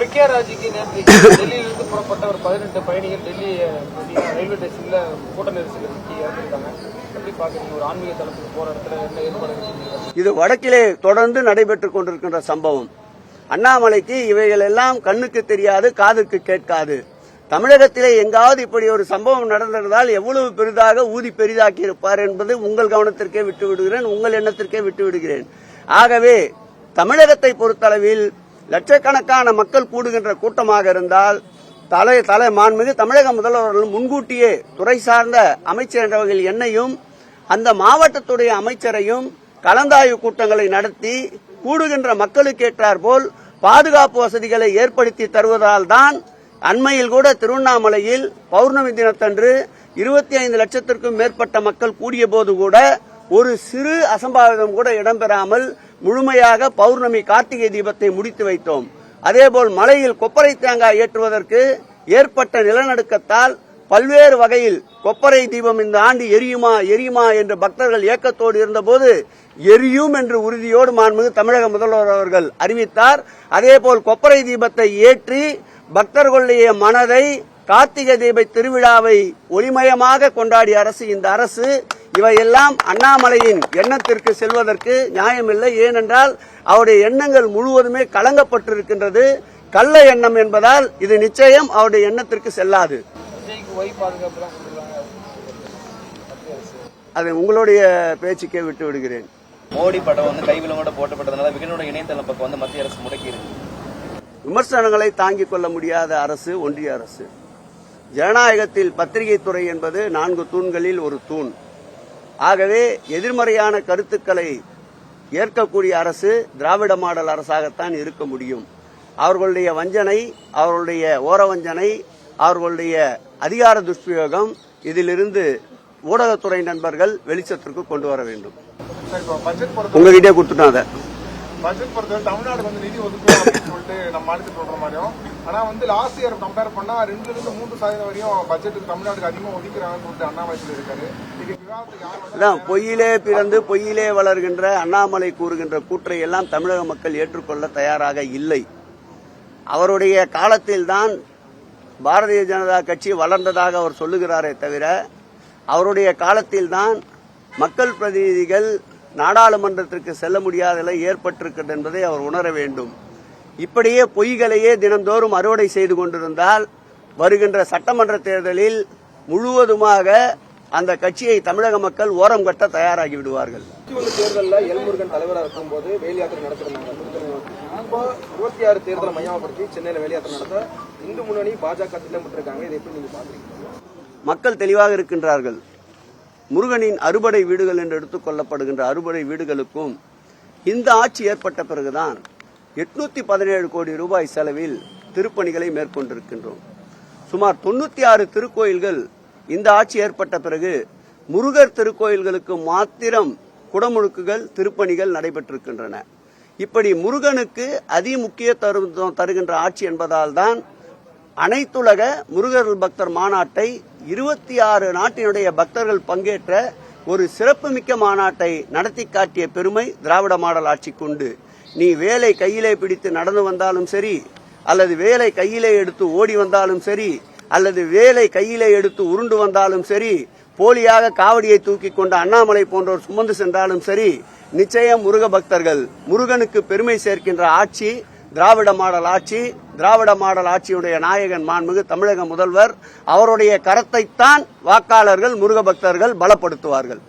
பிரக்யா ராஜுக்கு டெல்லியிலிருந்து புறப்பட்ட ஒரு 18 பயணிகள் டெல்லி ரயில்வே ஸ்டேஷன்ல கூட்ட நெரிசல் இறந்திருக்காங்க. எப்படி பாக்குறீங்க? ஒரு ஆன்மீக தளத்துக்கு போற இடத்துல என்ன ஏற்பாடு? இது வடக்கிலே தொடர்ந்து நடைபெற்றுக் கொண்டிருக்கின்ற சம்பவம். அண்ணாமலைக்கு இவைகள் எல்லாம் கண்ணுக்கு தெரியாது, காதுக்கு கேட்காது. தமிழகத்திலே எங்காவது இப்படி ஒரு சம்பவம் நடந்திருந்தால் எவ்வளவு பெரிதாக ஊதி பெரிதாக்கி இருப்பார் என்பது உங்கள் கவனத்திற்கே விட்டு விடுகிறேன், உங்கள் எண்ணத்திற்கே விட்டு விடுகிறேன். ஆகவே தமிழகத்தை பொறுத்தளவில் லட்சக்கணக்கான மக்கள் கூடுகின்ற கூட்டமாக இருந்தால் மாண்புமிகு தமிழக முதல்வர்கள் முன்கூட்டியே துறை சார்ந்த அமைச்சர் என்ற வகையில் என்னையும் அந்த மாவட்டத்துடைய அமைச்சரையும் கலந்தாய்வு கூட்டங்களை நடத்தி கூடுகின்ற மக்களுக்கு ஏற்றார் போல் பாதுகாப்பு வசதிகளை ஏற்படுத்தி தருவதால் தான் அண்மையில் கூட திருவண்ணாமலையில் பௌர்ணமி தினத்தன்று 25 லட்சத்திற்கும் மேற்பட்ட மக்கள் கூடிய போது கூட ஒரு சிறு அசம்பாவிதம் கூட இடம்பெறாமல் முழுமையாக பௌர்ணமி கார்த்திகை தீபத்தை முடித்து வைத்தோம். அதேபோல் மலையில் கொப்பரை தேங்காய் ஏற்றுவதற்கு ஏற்பட்ட நிலநடுக்கத்தால் பல்வேறு வகையில் கொப்பரை தீபம் இந்த ஆண்டு எரியுமா என்று பக்தர்கள் ஏக்கத்தோடு இருந்தபோது எரியும் என்று உறுதியோடு மாண்புமிகு தமிழக முதல்வர் அவர்கள் அறிவித்தார். அதேபோல் கொப்பரை தீபத்தை ஏற்றி பக்தர்களுடைய மனதை கார்த்திகை தீப திருவிழாவை ஒளிமயமாக கொண்டாடிய அரசு இந்த அரசு. இவையெல்லாம் அண்ணாமலையின் எண்ணத்திற்கு செல்வதற்கு நியாயமில்லை. ஏனென்றால் அவருடைய எண்ணங்கள் முழுவதுமே கலங்கப்பட்டிருக்கின்றது. கள்ள எண்ணம் என்பதால் இது நிச்சயம் அவருடைய எண்ணத்திற்கு செல்லாது. அதை உங்களுடைய பேச்சுக்கே விட்டு விடுகிறேன். மோடி படம் கைவிலங்கோட போட்டப்பட்டதுனால விகடனோட இணையதளம் பக்கம் மத்திய அரசு முடக்கி இருக்கு. விமர்சனங்களை தாங்கிக் கொள்ள முடியாத அரசு ஒன்றிய அரசு. ஜனநாயகத்தில் பத்திரிகை துறை என்பது 4 தூண்களில் ஒரு தூண். ஆகவே எதிர்மறையான கருத்துக்களை ஏற்கக்கூடிய அரசு திராவிட மாடல் அரசாகத்தான் இருக்க முடியும். அவர்களுடைய வஞ்சனை, அவர்களுடைய ஓரவஞ்சனை, அவர்களுடைய அதிகார துஷ்பிரயோகம் இதிலிருந்து ஊடகத்துறை நண்பர்கள் வெளிச்சத்திற்கு கொண்டு வர வேண்டும். உங்ககிட்டே கொடுத்துட்டாங்க. பட்ஜெட் பொறுத்தவரை தமிழ்நாடு நிதி ஒதுக்கும் அப்படின்னு சொல்லிட்டு நம்ம மாநிலத்தில் சொல்ற மாதிரியும், ஆனா லாஸ்ட் இயர் கம்பேர் பண்ணா 2-3% வரையும் பட்ஜெட்டுக்கு தமிழ்நாடுக்கு அதிகமாக ஒதுக்கிறாங்கன்னு சொல்லிட்டு அண்ணாமலை சொல்லியிருக்காரு. பொய்யிலே பிறந்து பொய்யிலே வளர்கின்ற அண்ணாமலை கூறுகின்ற கூற்றை எல்லாம் தமிழக மக்கள் ஏற்றுக்கொள்ள தயாராக இல்லை. அவருடைய காலத்தில்தான் பாரதிய ஜனதா கட்சி வளர்ந்ததாக அவர் சொல்லுகிறாரே தவிர அவருடைய காலத்தில்தான் மக்கள் பிரதிநிதிகள் நாடாளுமன்றத்திற்கு செல்ல முடியாத நிலை ஏற்பட்டிருக்கிறது என்பதை அவர் உணர வேண்டும். இப்படியே பொய்களையே தினந்தோறும் அறுவடை செய்து கொண்டிருந்தால் வருகின்ற சட்டமன்ற தேர்தலில் முழுவதுமாக அந்த கட்சியை தமிழக மக்கள் ஓரம் கட்ட தயாராகி விடுவார்கள். தேர்தலில் எல்முருகன் தலைவராக இருக்கும்போது வேலையாத்திரை நடத்திருந்தாங்க. 26 தேர்தலை மையப்படுத்தி சென்னையில் வேலையாத்திரை நடத்த இந்து முன்னணி பாஜக திட்டமிட்டிருக்காங்க. இதை எப்படி நீங்க பாக்குறீங்க? மக்கள் தெளிவாக இருக்கின்றார்கள். முருகனின் அறுபடை வீடுகள் என்று எடுத்துக் கொள்ளப்படுகின்ற அறுபடை வீடுகளுக்கும் இந்த ஆட்சி ஏற்பட்ட பிறகுதான் 817 கோடி ரூபாய் செலவில் திருப்பணிகளை மேற்கொண்டிருக்கின்றோம். சுமார் 96 திருக்கோயில்கள் இந்த ஆட்சி ஏற்பட்ட பிறகு முருகர் திருக்கோயில்களுக்கு மாத்திரம் குடமுழுக்குகள் திருப்பணிகள் நடைபெற்றிருக்கின்றன. இப்படி முருகனுக்கு அதிமுக்கியத்துவம் தருகின்ற ஆட்சி என்பதால் தான் அனைத்துலக முருகர் பக்தர் மாநாட்டை 26 நாட்டினுடைய பக்தர்கள் பங்கேற்ற ஒரு சிறப்புமிக்க மாநாட்டை நடத்தி காட்டிய பெருமை திராவிட மாடல் ஆட்சிக்கு உண்டு. நீ வேலை கையிலே பிடித்து நடந்து வந்தாலும் சரி, அல்லது வேலை கையிலே எடுத்து ஓடி வந்தாலும் சரி, அல்லது வேலை கையிலே எடுத்து உருண்டு வந்தாலும் சரி, போலியாக காவடியை தூக்கி கொண்ட அண்ணாமலை போன்றோர் சுமந்து சென்றாலும் சரி, நிச்சயம் முருக பக்தர்கள் முருகனுக்கு பெருமை சேர்க்கின்ற ஆட்சி திராவிட மாடல் ஆட்சி. திராவிட மாடல் ஆட்சியுடைய நாயகன் மாண்புமிகு தமிழக முதல்வர் அவருடைய கரத்தைத்தான் வாக்காளர்கள் முருக பக்தர்கள் பலப்படுத்துவார்கள்.